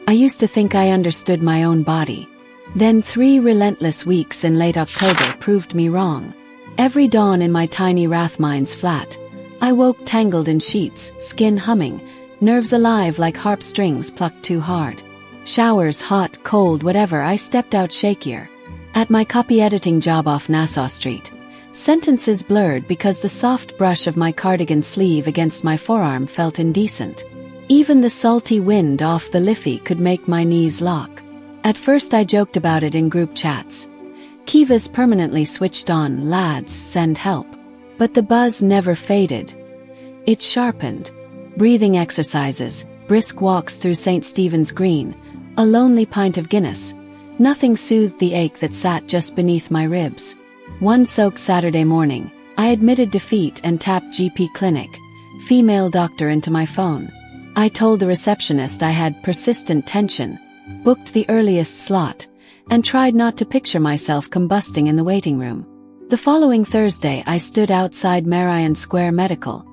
I used to think I understood my own body. Then 3 relentless weeks in late October proved me wrong. Every dawn in my tiny Rathmines flat, I woke tangled in sheets, skin humming, nerves alive like harp strings plucked too hard. Showers, hot, cold, whatever, I stepped out shakier. At my copy editing job off Nassau Street, sentences blurred because the soft brush of my cardigan sleeve against my forearm felt indecent. Even the salty wind off the Liffey could make my knees lock. At first I joked about it in group chats. Keeva's permanently switched on, lads, send help. But the buzz never faded. It sharpened. Breathing exercises, brisk walks through St. Stephen's Green, a lonely pint of Guinness. Nothing soothed the ache that sat just beneath my ribs. One soaked Saturday morning, I admitted defeat and tapped GP clinic, female doctor, into my phone. I told the receptionist I had persistent tension, booked the earliest slot, and tried not to picture myself combusting in the waiting room. The following Thursday I stood outside Merrion Square Medical,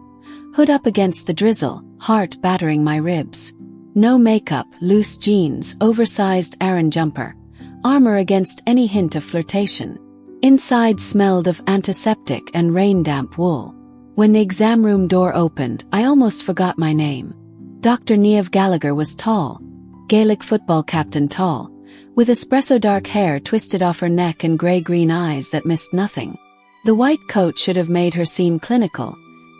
hood up against the drizzle, heart battering my ribs. No makeup, loose jeans, oversized Aran jumper, armor against any hint of flirtation. Inside smelled of antiseptic and rain-damp wool. When the exam room door opened, I almost forgot my name. Dr Niamh Gallagher was tall, Gaelic football captain tall, with espresso dark hair twisted off her neck and grey-green eyes that missed nothing. The white coat should have made her seem clinical.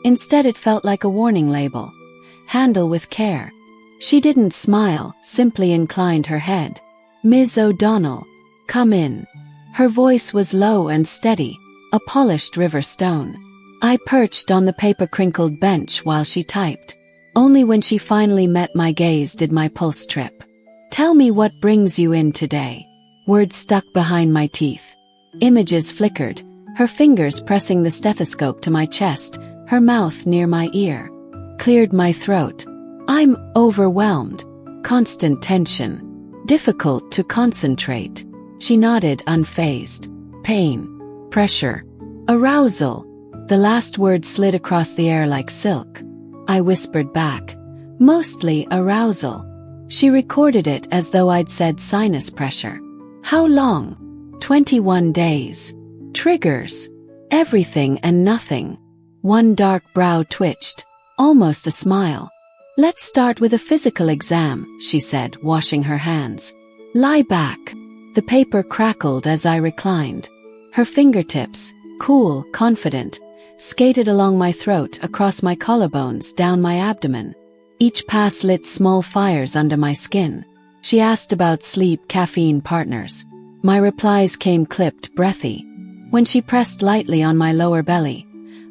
Instead it felt like a warning label. Handle with care. She didn't smile, simply inclined her head. Ms. O'Donnell, come in. Her voice was low and steady, a polished river stone. I perched on the paper-crinkled bench while she typed. Only when she finally met my gaze did my pulse trip. Tell me what brings you in today. Words stuck behind my teeth. Images flickered, her fingers pressing the stethoscope to my chest, her mouth near my ear. Cleared my throat. I'm overwhelmed. Constant tension. Difficult to concentrate. She nodded, unfazed. Pain. Pressure. Arousal. The last word slid across the air like silk. I whispered back. Mostly arousal. She recorded it as though I'd said sinus pressure. How long? 21 days. Triggers. Everything and nothing. One dark brow twitched, almost a smile. Let's start with a physical exam, she said, washing her hands. Lie back. The paper crackled as I reclined. Her fingertips, cool, confident, skated along my throat, across my collarbones, down my abdomen. Each pass lit small fires under my skin. She asked about sleep, caffeine, partners. My replies came clipped, breathy. When she pressed lightly on my lower belly,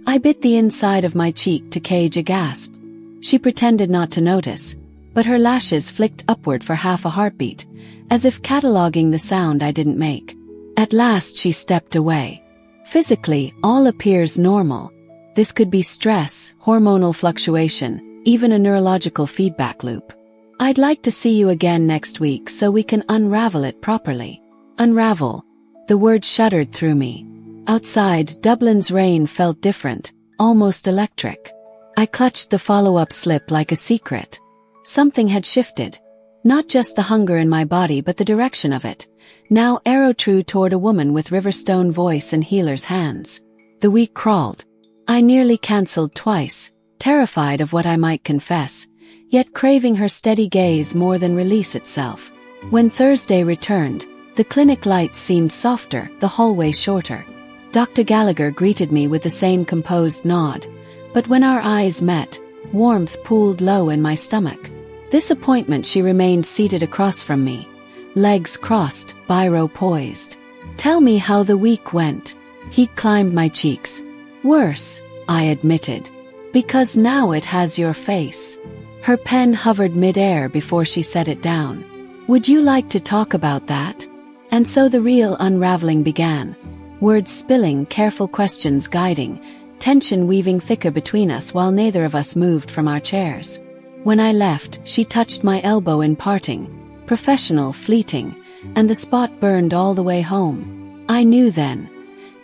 I bit the inside of my cheek to cage a gasp. She pretended not to notice, but her lashes flicked upward for half a heartbeat, as if cataloging the sound I didn't make. At last she stepped away. Physically, all appears normal. This could be stress, hormonal fluctuation, even a neurological feedback loop. I'd like to see you again next week so we can unravel it properly. Unravel. The word shuddered through me. Outside, Dublin's rain felt different, almost electric. I clutched the follow-up slip like a secret. Something had shifted. Not just the hunger in my body but the direction of it. Now arrow true toward a woman with riverstone voice and healer's hands. The week crawled. I nearly cancelled twice, terrified of what I might confess, yet craving her steady gaze more than release itself. When Thursday returned, the clinic lights seemed softer, the hallway shorter. Dr. Gallagher greeted me with the same composed nod, but when our eyes met, warmth pooled low in my stomach. This appointment she remained seated across from me, legs crossed, biro poised. Tell me how the week went. Heat climbed my cheeks. Worse, I admitted. Because now it has your face. Her pen hovered mid-air before she set it down. Would you like to talk about that? And so the real unraveling began. Words spilling, careful questions guiding, tension weaving thicker between us while neither of us moved from our chairs. When I left, she touched my elbow in parting. Professional, fleeting, and the spot burned all the way home. I knew then.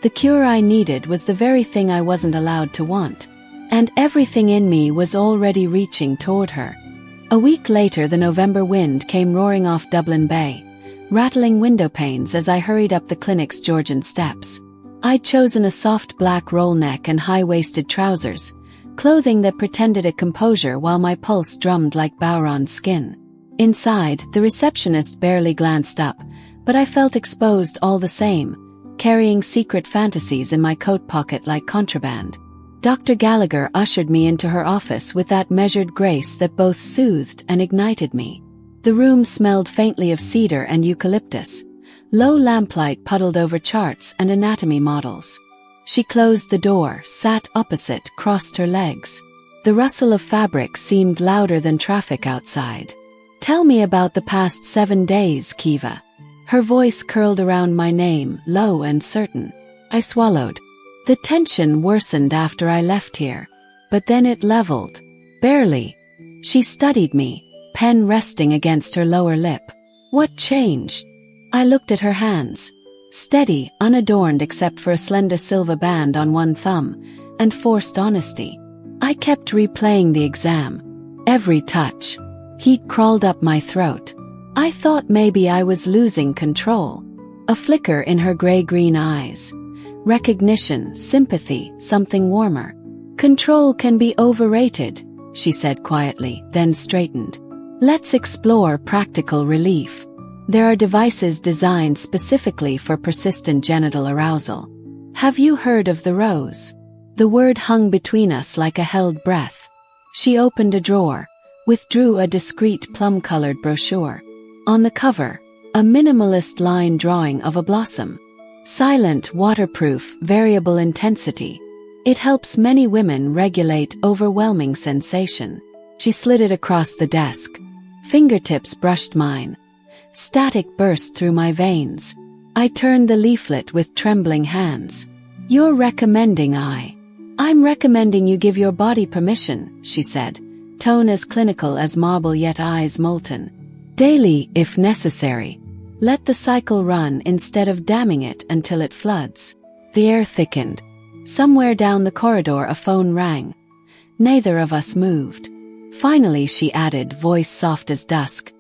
The cure I needed was the very thing I wasn't allowed to want. And everything in me was already reaching toward her. A week later, the November wind came roaring off Dublin Bay, rattling window panes as I hurried up the clinic's Georgian steps. I'd chosen a soft black roll neck and high-waisted trousers, clothing that pretended a composure while my pulse drummed like Bowron's skin. Inside, the receptionist barely glanced up, but I felt exposed all the same, carrying secret fantasies in my coat pocket like contraband. Dr. Gallagher ushered me into her office with that measured grace that both soothed and ignited me. The room smelled faintly of cedar and eucalyptus. Low lamplight puddled over charts and anatomy models. She closed the door, sat opposite, crossed her legs. The rustle of fabric seemed louder than traffic outside. "Tell me about the past 7 days, Keeva." Her voice curled around my name, low and certain. I swallowed. The tension worsened after I left here. But then it leveled. Barely. She studied me, pen resting against her lower lip. What changed? I looked at her hands. Steady, unadorned except for a slender silver band on one thumb, and forced honesty. I kept replaying the exam. Every touch. Heat crawled up my throat. I thought maybe I was losing control. A flicker in her gray-green eyes. Recognition, sympathy, something warmer. "Control can be overrated," she said quietly, then straightened. "Let's explore practical relief. There are devices designed specifically for persistent genital arousal. Have you heard of the rose?" The word hung between us like a held breath. She opened a drawer, withdrew a discreet plum-colored brochure. On the cover, a minimalist line drawing of a blossom. Silent, waterproof, variable intensity. It helps many women regulate overwhelming sensation. She slid it across the desk. Fingertips brushed mine. Static burst through my veins. I turned the leaflet with trembling hands. "You're recommending I'm recommending you give your body permission," she said, tone as clinical as marble yet eyes molten. "Daily, if necessary. Let the cycle run instead of damming it until it floods." The air thickened. Somewhere down the corridor a phone rang. Neither of us moved. Finally she added, voice soft as dusk,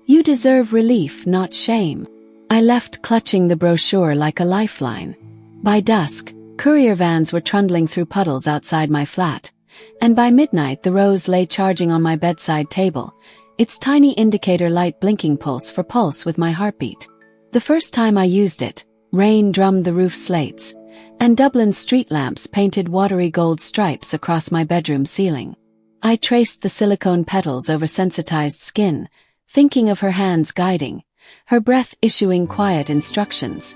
"You deserve relief, not shame." I left clutching the brochure like a lifeline. By dusk, courier vans were trundling through puddles outside my flat, and by midnight the rose lay charging on my bedside table, its tiny indicator light blinking pulse for pulse with my heartbeat. The first time I used it, rain drummed the roof slates, and Dublin's street lamps painted watery gold stripes across my bedroom ceiling. I traced the silicone petals over sensitized skin, thinking of her hands guiding, her breath issuing quiet instructions.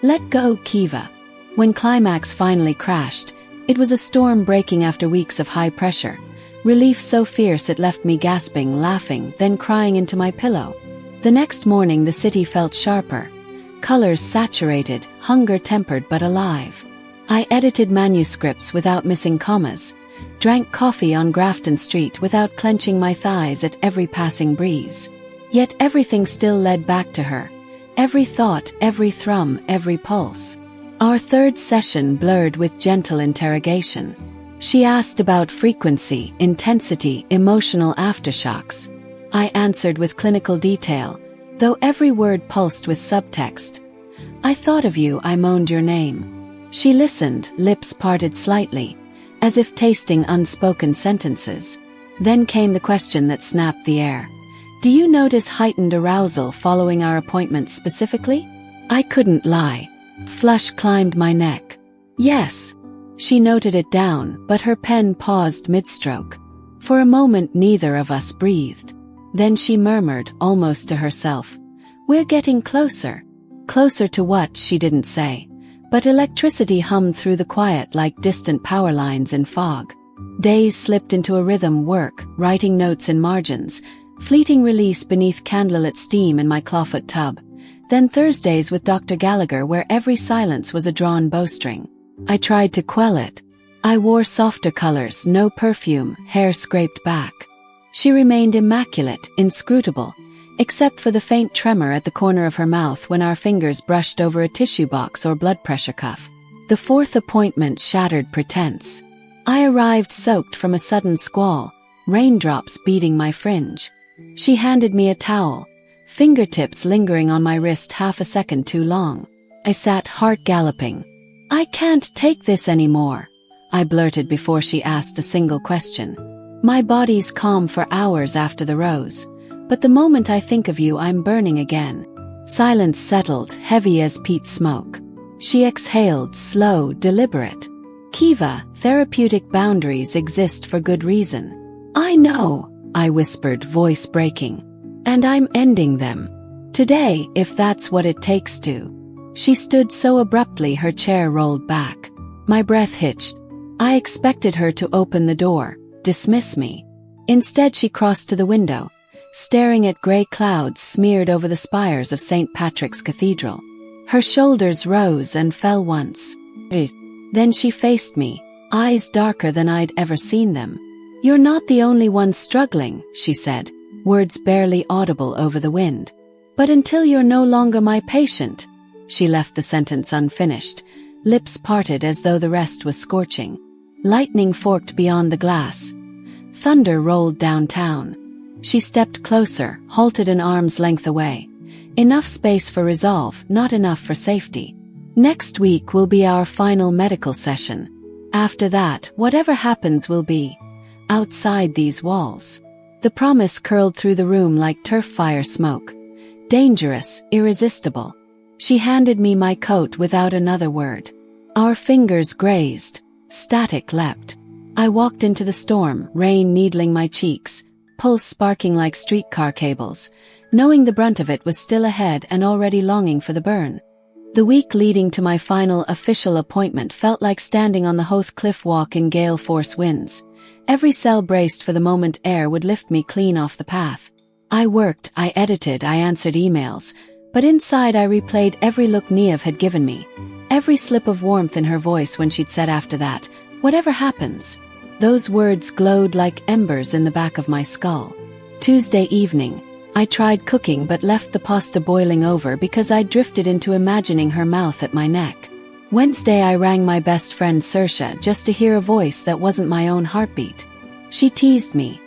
"Let go, Keeva." When climax finally crashed, it was a storm breaking after weeks of high pressure, relief so fierce it left me gasping, laughing, then crying into my pillow. The next morning the city felt sharper, colors saturated, hunger tempered but alive. I edited manuscripts without missing commas, drank coffee on Grafton Street without clenching my thighs at every passing breeze. Yet everything still led back to her. Every thought, every thrum, every pulse. Our third session blurred with gentle interrogation. She asked about frequency, intensity, emotional aftershocks. I answered with clinical detail, though every word pulsed with subtext. "I thought of you, I moaned your name." She listened, lips parted slightly, as if tasting unspoken sentences. Then came the question that snapped the air. "Do you notice heightened arousal following our appointment specifically?" I couldn't lie. Flush climbed my neck. "Yes." She noted it down, but her pen paused mid-stroke. For a moment neither of us breathed. Then she murmured, almost to herself, "We're getting closer." Closer to what, she didn't say. But electricity hummed through the quiet like distant power lines in fog. Days slipped into a rhythm, work, writing notes in margins, fleeting release beneath candlelit steam in my clawfoot tub. Then Thursdays with Dr. Gallagher where every silence was a drawn bowstring. I tried to quell it. I wore softer colors, no perfume, hair scraped back. She remained immaculate, inscrutable, except for the faint tremor at the corner of her mouth when our fingers brushed over a tissue box or blood pressure cuff. The fourth appointment shattered pretense. I arrived soaked from a sudden squall, raindrops beating my fringe. She handed me a towel, fingertips lingering on my wrist half a second too long. I sat heart galloping. "I can't take this anymore," I blurted before she asked a single question. "My body's calm for hours after the rose, but the moment I think of you I'm burning again." Silence settled, heavy as peat smoke. She exhaled, slow, deliberate. "Keeva, therapeutic boundaries exist for good reason." "I know," I whispered, voice breaking. "And I'm ending them. Today, if that's what it takes to." She stood so abruptly her chair rolled back. My breath hitched. I expected her to open the door, dismiss me. Instead she crossed to the window, staring at grey clouds smeared over the spires of St. Patrick's Cathedral. Her shoulders rose and fell once. Then she faced me, eyes darker than I'd ever seen them. "You're not the only one struggling," she said, words barely audible over the wind. "But until you're no longer my patient." She left the sentence unfinished, lips parted as though the rest was scorching. Lightning forked beyond the glass. Thunder rolled downtown. She stepped closer, halted an arm's length away. Enough space for resolve, not enough for safety. "Next week will be our final medical session. After that, whatever happens will be outside these walls." The promise curled through the room like turf fire smoke. Dangerous, irresistible. She handed me my coat without another word. Our fingers grazed. Static leapt. I walked into the storm, rain needling my cheeks, pulse sparking like streetcar cables, knowing the brunt of it was still ahead and already longing for the burn. The week leading to my final official appointment felt like standing on the Hoth Cliff Walk in gale force winds. Every cell braced for the moment air would lift me clean off the path. I worked, I edited, I answered emails, but inside I replayed every look Niamh had given me, every slip of warmth in her voice when she'd said after that, "Whatever happens." Those words glowed like embers in the back of my skull. Tuesday evening, I tried cooking but left the pasta boiling over because I drifted into imagining her mouth at my neck. Wednesday I rang my best friend Saoirse just to hear a voice that wasn't my own heartbeat. She teased me.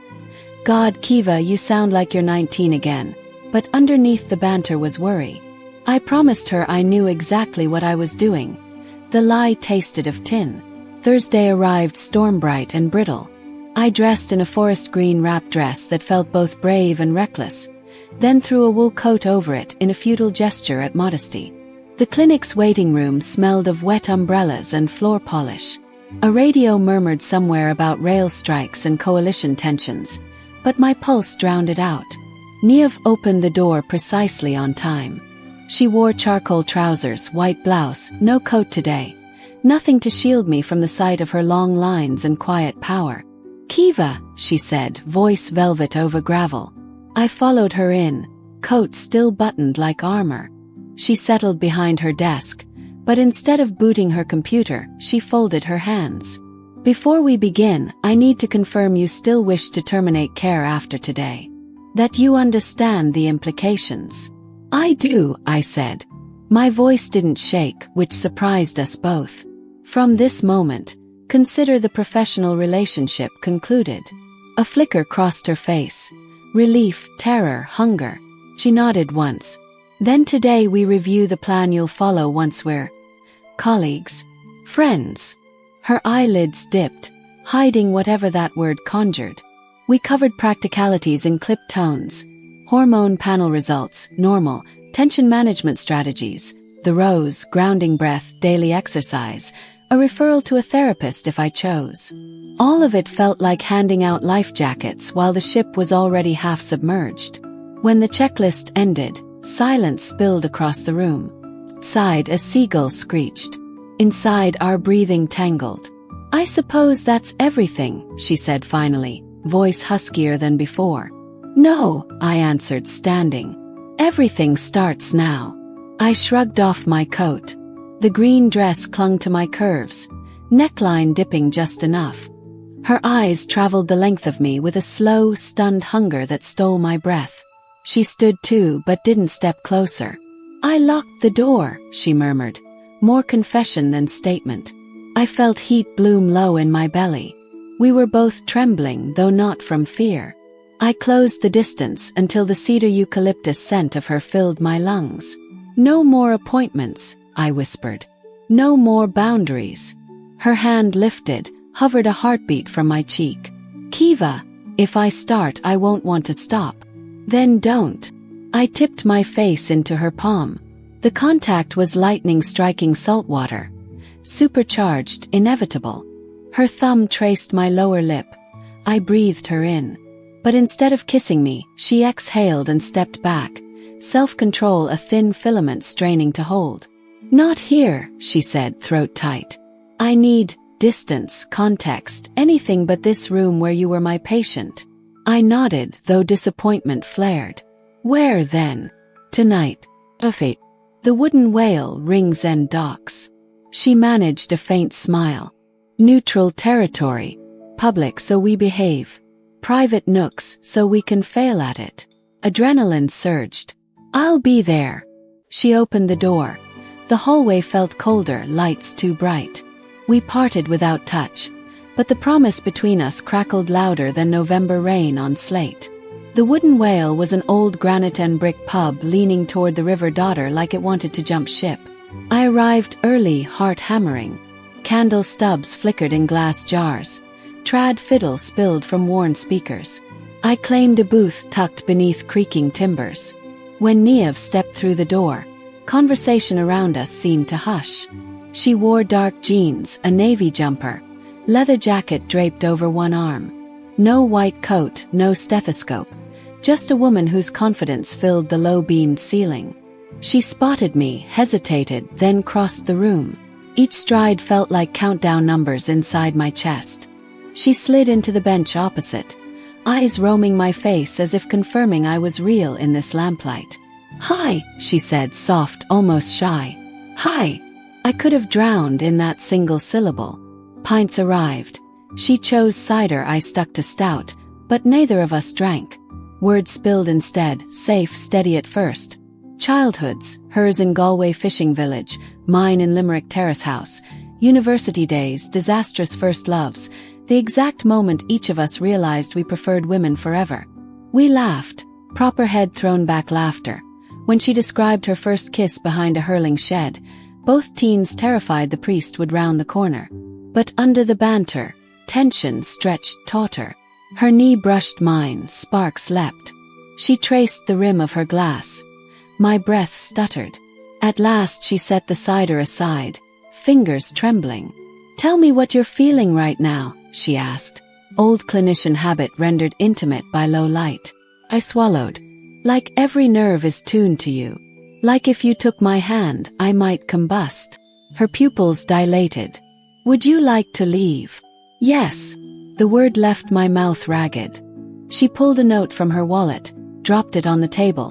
"God, Keeva, you sound like you're 19 again." But underneath the banter was worry. I promised her I knew exactly what I was doing. The lie tasted of tin. Thursday arrived storm-bright and brittle. I dressed in a forest green wrap dress that felt both brave and reckless, then threw a wool coat over it in a futile gesture at modesty. The clinic's waiting room smelled of wet umbrellas and floor polish. A radio murmured somewhere about rail strikes and coalition tensions, but my pulse drowned it out. Niamh opened the door precisely on time. She wore charcoal trousers, white blouse, no coat today. Nothing to shield me from the sight of her long lines and quiet power. "Keeva," she said, voice velvet over gravel. I followed her in, coat still buttoned like armor. She settled behind her desk, but instead of booting her computer, she folded her hands. "Before we begin, I need to confirm you still wish to terminate care after today. That you understand the implications." "I do," I said. My voice didn't shake, which surprised us both. "From this moment, consider the professional relationship concluded." A flicker crossed her face. Relief, terror, hunger. She nodded once. "Then today we review the plan you'll follow once we're colleagues, friends." Her eyelids dipped, hiding whatever that word conjured. We covered practicalities in clipped tones. Hormone panel results, normal, tension management strategies, the rose, grounding breath, daily exercise, a referral to a therapist if I chose. All of it felt like handing out life jackets while the ship was already half submerged. When the checklist ended, silence spilled across the room. Outside, a seagull screeched. Inside, our breathing tangled. "I suppose that's everything," she said finally, voice huskier than before. "No," I answered, standing. "Everything starts now." I shrugged off my coat. The green dress clung to my curves, neckline dipping just enough. Her eyes traveled the length of me with a slow, stunned hunger that stole my breath. She stood too, but didn't step closer. "I locked the door," she murmured, more confession than statement. I felt heat bloom low in my belly. We were both trembling, though not from fear. I closed the distance until the cedar eucalyptus scent of her filled my lungs. No more appointments, I whispered. No more boundaries. Her hand lifted, hovered a heartbeat from my cheek. Keeva, if I start, I won't want to stop. Then don't. I tipped my face into her palm. The contact was lightning striking salt water. Supercharged, inevitable. Her thumb traced my lower lip. I breathed her in. But instead of kissing me, she exhaled and stepped back, self-control a thin filament straining to hold. Not here, she said, throat tight. I need distance, context, anything but this room where you were my patient. I nodded, though disappointment flared. Where then? Tonight. Liffey. The wooden whale, Rings End Docks. She managed a faint smile. Neutral territory. Public so we behave. Private nooks so we can fail at it. Adrenaline surged. I'll be there. She opened the door. The hallway felt colder, lights too bright. We parted without touch, but the promise between us crackled louder than November rain on slate. The Wooden Whale was an old granite and brick pub leaning toward the river Dodder like it wanted to jump ship. I arrived early, heart hammering. Candle stubs flickered in glass jars. Trad fiddle spilled from worn speakers. I claimed a booth tucked beneath creaking timbers. When Niamh stepped through the door, conversation around us seemed to hush. She wore dark jeans, a navy jumper, leather jacket draped over one arm. No white coat, no stethoscope. Just a woman whose confidence filled the low-beamed ceiling. She spotted me, hesitated, then crossed the room. Each stride felt like countdown numbers inside my chest. She slid into the bench opposite, eyes roaming my face as if confirming I was real in this lamplight. "Hi," she said, soft, almost shy. "Hi." I could have drowned in that single syllable. Pints arrived. She chose cider, I stuck to stout, but neither of us drank. Words spilled instead, safe, steady at first. Childhoods, hers in Galway fishing village, mine in Limerick terrace house. University days, disastrous first loves, the exact moment each of us realized we preferred women forever. We laughed, proper head thrown back laughter. When she described her first kiss behind a hurling shed, both teens terrified the priest would round the corner. But under the banter, tension stretched tauter. Her knee brushed mine, sparks leapt. She traced the rim of her glass. My breath stuttered. At last she set the cider aside, fingers trembling. "Tell me what you're feeling right now," she asked. Old clinician habit rendered intimate by low light. I swallowed. "Like every nerve is tuned to you. Like if you took my hand, I might combust." Her pupils dilated. "Would you like to leave?" "Yes." The word left my mouth ragged. She pulled a note from her wallet, dropped it on the table,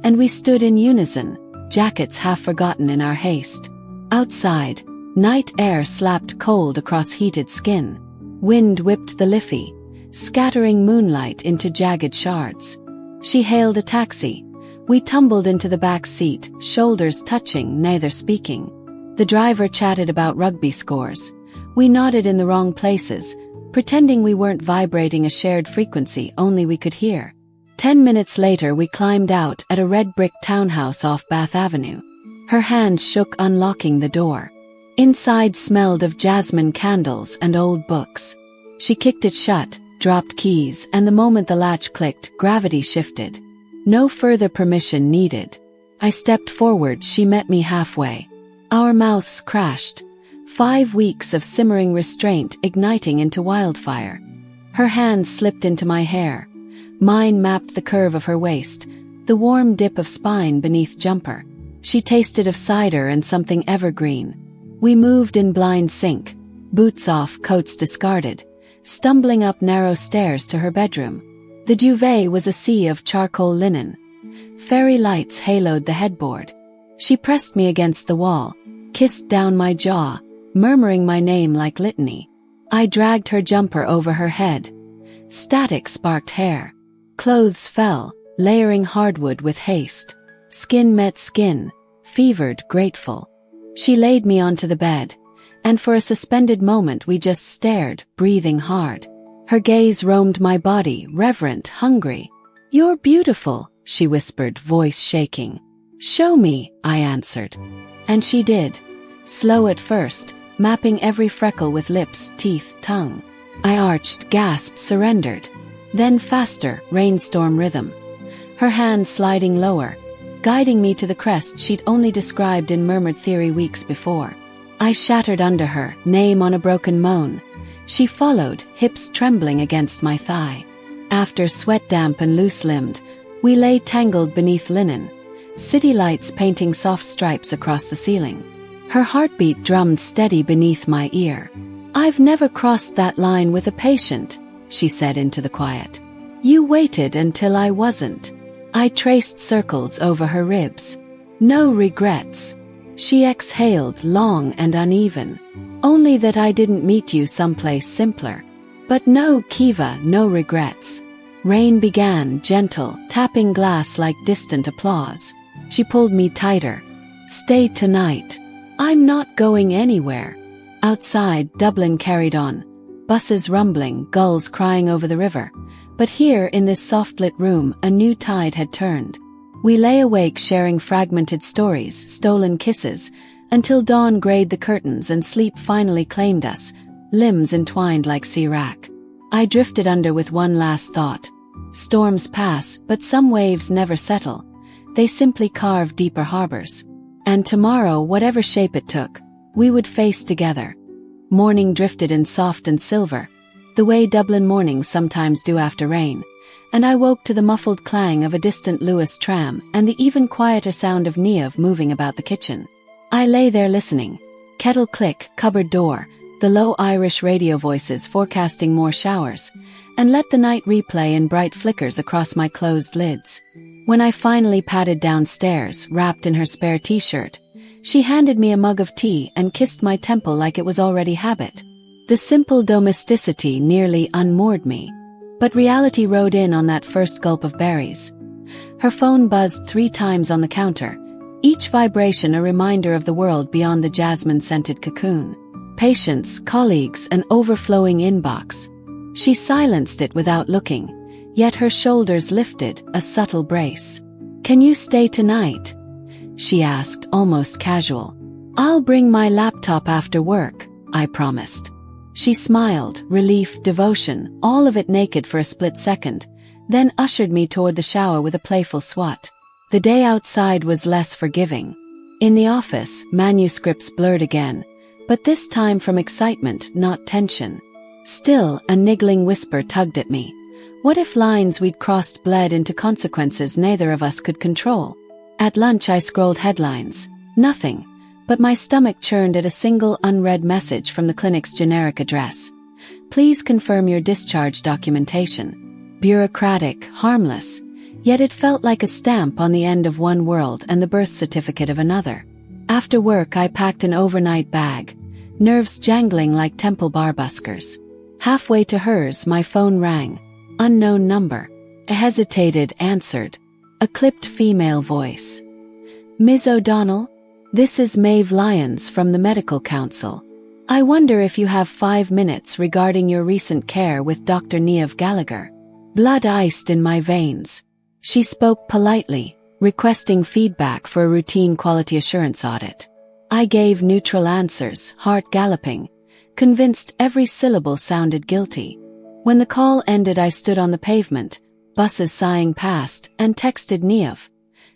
and we stood in unison, jackets half forgotten in our haste. Outside, night air slapped cold across heated skin. Wind whipped the Liffey, scattering moonlight into jagged shards. She hailed a taxi. We tumbled into the back seat, shoulders touching, neither speaking. The driver chatted about rugby scores. We nodded in the wrong places, pretending we weren't vibrating a shared frequency only we could hear. 10 minutes later we climbed out at a red brick townhouse off Bath Avenue. Her hand shook unlocking the door. Inside smelled of jasmine candles and old books. She kicked it shut, dropped keys, and the moment the latch clicked, gravity shifted. No further permission needed. I stepped forward, she met me halfway. Our mouths crashed. 5 weeks of simmering restraint igniting into wildfire. Her hands slipped into my hair. Mine mapped the curve of her waist, the warm dip of spine beneath jumper. She tasted of cider and something evergreen. We moved in blind sync, boots off, coats discarded, stumbling up narrow stairs to her bedroom. The duvet was a sea of charcoal linen. Fairy lights haloed the headboard. She pressed me against the wall, kissed down my jaw, murmuring my name like litany. I dragged her jumper over her head. Static sparked hair. Clothes fell, layering hardwood with haste. Skin met skin, fevered, grateful. She laid me onto the bed, and for a suspended moment we just stared, breathing hard. Her gaze roamed my body, reverent, hungry. "You're beautiful," she whispered, voice shaking. "Show me," I answered. And she did. Slow at first, mapping every freckle with lips, teeth, tongue. I arched, gasped, surrendered. Then faster, rainstorm rhythm. Her hand sliding lower, guiding me to the crest she'd only described in murmured theory weeks before. I shattered under her, name on a broken moan. She followed, hips trembling against my thigh. After sweat damp and loose-limbed, we lay tangled beneath linen, city lights painting soft stripes across the ceiling. Her heartbeat drummed steady beneath my ear. "I've never crossed that line with a patient," she said into the quiet. "You waited until I wasn't." I traced circles over her ribs. "No regrets." She exhaled, long and uneven. "Only that I didn't meet you someplace simpler. But no, Keeva, no regrets." Rain began, gentle, tapping glass like distant applause. She pulled me tighter. "Stay tonight. I'm not going anywhere." Outside, Dublin carried on. Buses rumbling, gulls crying over the river. But here, in this soft-lit room, a new tide had turned. We lay awake sharing fragmented stories, stolen kisses, until dawn grayed the curtains and sleep finally claimed us, limbs entwined like sea wrack. I drifted under with one last thought. Storms pass, but some waves never settle. They simply carve deeper harbors. And tomorrow, whatever shape it took, we would face together. Morning drifted in soft and silver, the way Dublin mornings sometimes do after rain, and I woke to the muffled clang of a distant Lewis tram and the even quieter sound of Niamh moving about the kitchen. I lay there listening. Kettle click, cupboard door, the low Irish radio voices forecasting more showers, and let the night replay in bright flickers across my closed lids. When I finally padded downstairs, wrapped in her spare t-shirt, she handed me a mug of tea and kissed my temple like it was already habit. The simple domesticity nearly unmoored me. But reality rode in on that first gulp of berries. Her phone buzzed 3 times on the counter, each vibration a reminder of the world beyond the jasmine-scented cocoon. Patients, colleagues, an overflowing inbox. She silenced it without looking, yet her shoulders lifted, a subtle brace. "Can you stay tonight?" she asked, almost casual. "I'll bring my laptop after work," I promised. She smiled, relief, devotion, all of it naked for a split second, then ushered me toward the shower with a playful swat. The day outside was less forgiving. In the office, manuscripts blurred again, but this time from excitement, not tension. Still, a niggling whisper tugged at me. What if lines we'd crossed bled into consequences neither of us could control? At lunch I scrolled headlines. Nothing. But my stomach churned at a single unread message from the clinic's generic address. "Please confirm your discharge documentation." Bureaucratic, harmless. Yet it felt like a stamp on the end of one world and the birth certificate of another. After work I packed an overnight bag, nerves jangling like temple bar buskers. Halfway to hers my phone rang. Unknown number. I hesitated, answered. A clipped female voice. "Ms. O'Donnell? This is Maeve Lyons from the Medical Council. I wonder if you have 5 minutes regarding your recent care with Dr. Niamh Gallagher." Blood iced in my veins. She spoke politely, requesting feedback for a routine quality assurance audit. I gave neutral answers, heart galloping, convinced every syllable sounded guilty. When the call ended I stood on the pavement, buses sighing past, and texted Niamh.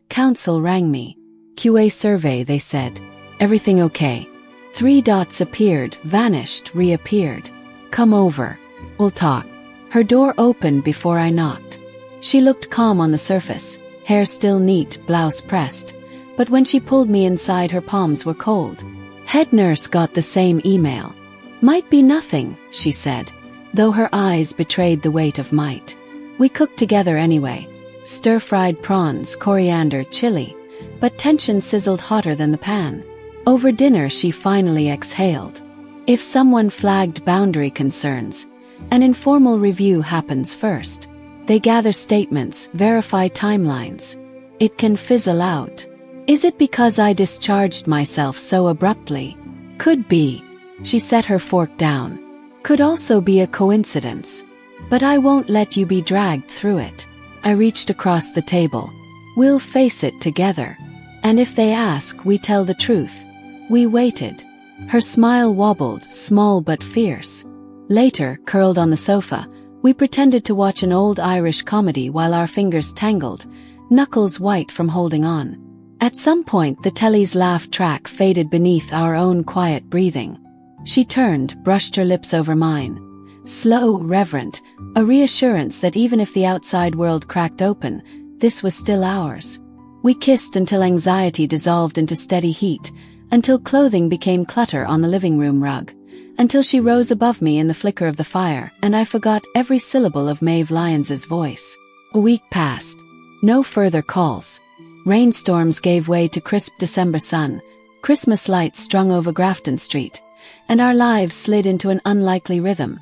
Council rang me. "QA survey," they said. "Everything okay?" 3 dots appeared, vanished, reappeared. "Come over. We'll talk." Her door opened before I knocked. She looked calm on the surface, hair still neat, blouse pressed, but when she pulled me inside her palms were cold. "Head nurse got the same email. Might be nothing," she said, though her eyes betrayed the weight of might. "We cooked together anyway. Stir-fried prawns, coriander, chili, but tension sizzled hotter than the pan. Over dinner she finally exhaled. If someone flagged boundary concerns, an informal review happens first. They gather statements, verify timelines. It can fizzle out. Is it because I discharged myself so abruptly? Could be. She set her fork down. Could also be a coincidence. But I won't let you be dragged through it. I reached across the table. We'll face it together. And if they ask, we tell the truth. We waited. Her smile wobbled, small but fierce. Later, curled on the sofa, we pretended to watch an old Irish comedy while our fingers tangled, knuckles white from holding on. At some point, the telly's laugh track faded beneath our own quiet breathing. She turned, brushed her lips over mine. Slow, reverent, a reassurance that even if the outside world cracked open, this was still ours. We kissed until anxiety dissolved into steady heat, until clothing became clutter on the living room rug, until she rose above me in the flicker of the fire, and I forgot every syllable of Maeve Lyons's voice. A week passed. No further calls. Rainstorms gave way to crisp December sun, Christmas lights strung over Grafton Street, and our lives slid into an unlikely rhythm.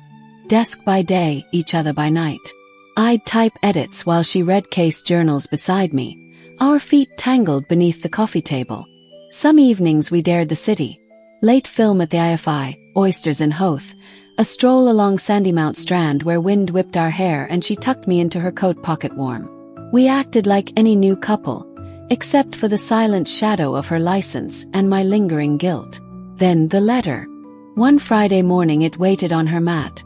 Desk by day, each other by night. I'd type edits while she read case journals beside me, our feet tangled beneath the coffee table. Some evenings we dared the city. Late film at the IFI, oysters in Howth, a stroll along Sandymount Strand where wind whipped our hair and she tucked me into her coat pocket warm. We acted like any new couple, except for the silent shadow of her license and my lingering guilt. Then the letter. One Friday morning it waited on her mat.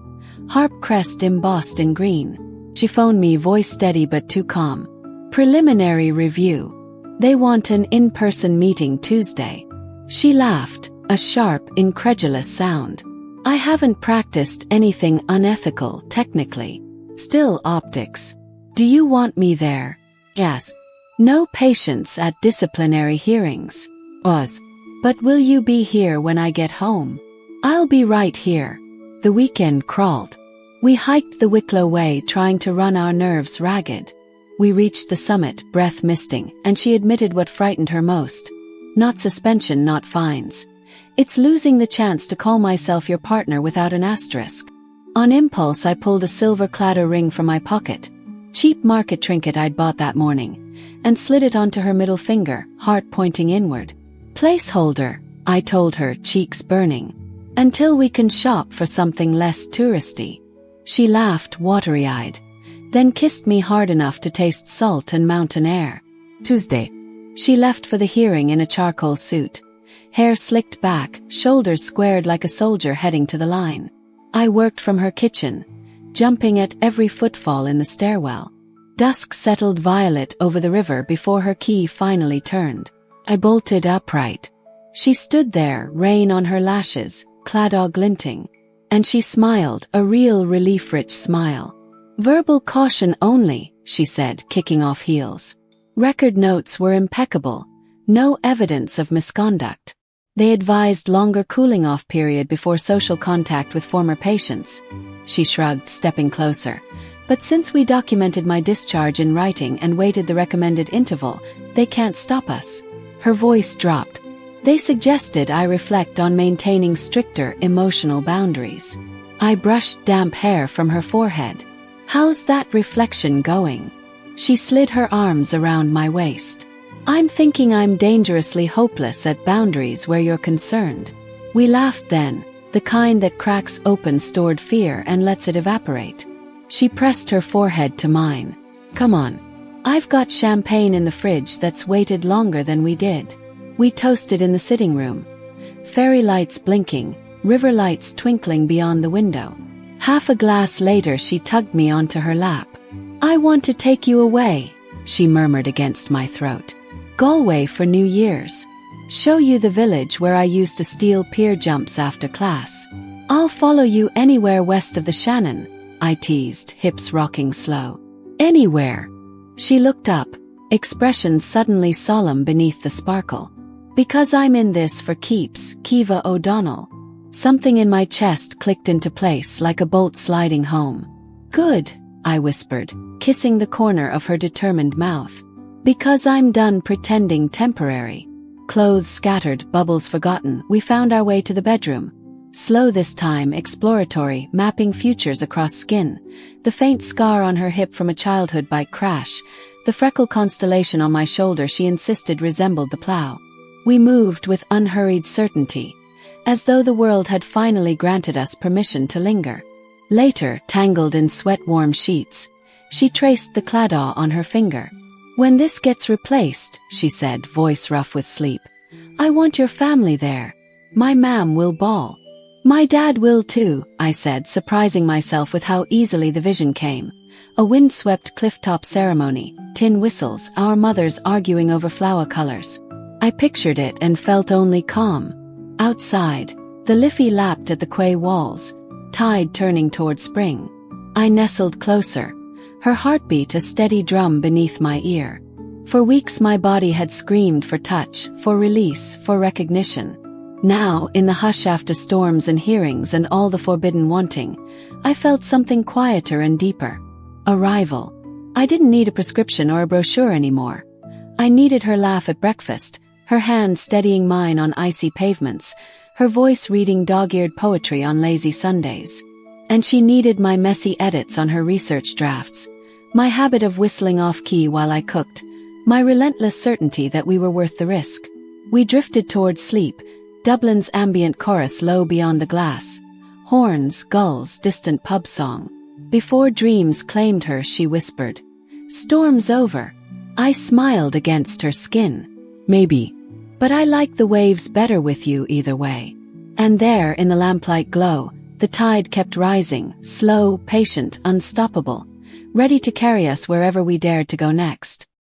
Harp crest embossed in green. She phoned me, voice steady but too calm. Preliminary review. They want an in-person meeting Tuesday. She laughed, a sharp, incredulous sound. I haven't practiced anything unethical, technically. Still optics. Do you want me there? Yes. No patience at disciplinary hearings. Was. But will you be here when I get home? I'll be right here. The weekend crawled. We hiked the Wicklow Way, trying to run our nerves ragged. We reached the summit, breath misting, and she admitted what frightened her most. Not suspension, not fines. It's losing the chance to call myself your partner without an asterisk. On impulse, I pulled a silver claddagh ring from my pocket, cheap market trinket I'd bought that morning, and slid it onto her middle finger, heart pointing inward. Placeholder, I told her, cheeks burning. Until we can shop for something less touristy. She laughed, watery-eyed, then kissed me hard enough to taste salt and mountain air. Tuesday. She left for the hearing in a charcoal suit. Hair slicked back, shoulders squared like a soldier heading to the line. I worked from her kitchen, jumping at every footfall in the stairwell. Dusk settled violet over the river before her key finally turned. I bolted upright. She stood there, rain on her lashes, claddagh glinting. And she smiled, a real relief-rich smile. Verbal caution only, she said, kicking off heels. Record notes were impeccable. No evidence of misconduct. They advised longer cooling-off period before social contact with former patients. She shrugged, stepping closer. But since we documented my discharge in writing and waited the recommended interval, they can't stop us. Her voice dropped. They suggested I reflect on maintaining stricter emotional boundaries. I brushed damp hair from her forehead. How's that reflection going? She slid her arms around my waist. I'm thinking I'm dangerously hopeless at boundaries where you're concerned. We laughed then, the kind that cracks open stored fear and lets it evaporate. She pressed her forehead to mine. Come on. I've got champagne in the fridge that's waited longer than we did. We toasted in the sitting room. Fairy lights blinking, river lights twinkling beyond the window. Half a glass later she tugged me onto her lap. I want to take you away, she murmured against my throat. Galway for New Year's. Show you the village where I used to steal pier jumps after class. I'll follow you anywhere west of the Shannon, I teased, hips rocking slow. Anywhere. She looked up, expression suddenly solemn beneath the sparkle. Because I'm in this for keeps, Keeva O'Donnell. Something in my chest clicked into place like a bolt sliding home. Good, I whispered, kissing the corner of her determined mouth. Because I'm done pretending temporary. Clothes scattered, bubbles forgotten, we found our way to the bedroom. Slow this time, exploratory, mapping futures across skin. The faint scar on her hip from a childhood bike crash. The freckle constellation on my shoulder she insisted resembled the plow. We moved with unhurried certainty, as though the world had finally granted us permission to linger. Later, tangled in sweat-warm sheets, she traced the claddagh on her finger. "When this gets replaced," she said, voice rough with sleep, "I want your family there. My mam will bawl." "My dad will too," I said, surprising myself with how easily the vision came. A wind-swept clifftop ceremony, tin whistles, our mothers arguing over flower colors. I pictured it and felt only calm. Outside, the Liffey lapped at the quay walls, tide turning toward spring. I nestled closer, her heartbeat a steady drum beneath my ear. For weeks my body had screamed for touch, for release, for recognition. Now, in the hush after storms and hearings and all the forbidden wanting, I felt something quieter and deeper. Arrival. I didn't need a prescription or a brochure anymore. I needed her laugh at breakfast, her hand steadying mine on icy pavements, her voice reading dog-eared poetry on lazy Sundays. And she needed my messy edits on her research drafts, my habit of whistling off-key while I cooked, my relentless certainty that we were worth the risk. We drifted towards sleep, Dublin's ambient chorus low beyond the glass. Horns, gulls, distant pub song. Before dreams claimed her, she whispered, "Storm's over." I smiled against her skin. "Maybe. But I like the waves better with you either way." And there, in the lamplight glow, the tide kept rising, slow, patient, unstoppable, ready to carry us wherever we dared to go next.